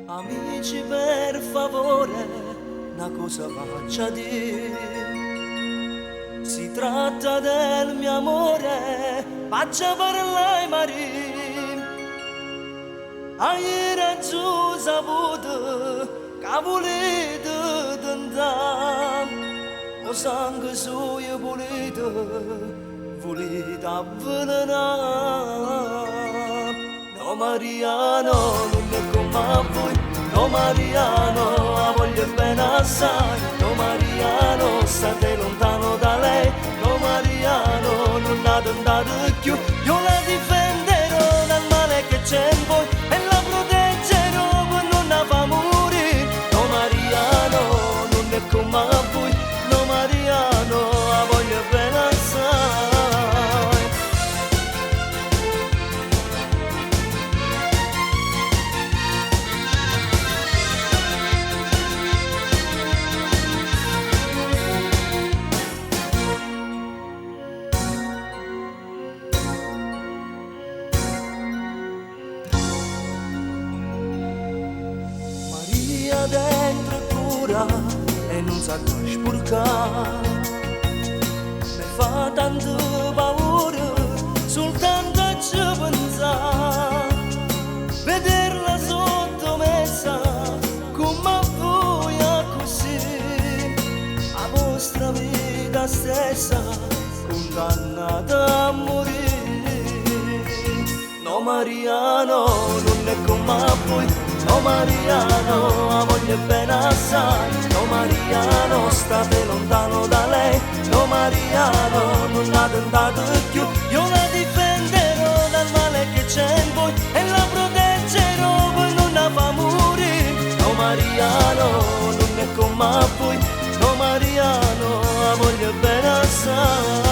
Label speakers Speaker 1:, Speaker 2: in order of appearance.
Speaker 1: Amici, per favore, una cosa faccia dire. Si tratta del mio amore, faccia parlare Maria. Ieri giù saputo che volete tentare, o sangue suo volete avvelenare. No Mariano, non è come a voi. No Mariano, la voglio bene assai. No Mariano, state lontano da lei. No Mariano, non la tentate più. Io la difenderò dal male che c'è in voi e la proteggerò per non la fa morire. No Mariano, non è come a voi. No Mariano, la voglio bene assai. Dentro cura e non sa come sporcare, mi fa tanto paura soltanto a ci pensare, vederla sottomessa come a voi così, la vostra vita stessa condannata a morire. No Mariano, non è come a voi. No Mariano, la voglio bene assai. No Mariano, state lontano da lei. No Mariano, non la tentate più. Io la difenderò dal male che c'è in voi e la proteggerò per non la fa morire. No Mariano, non è come a voi. No Mariano, la voglio bene assai.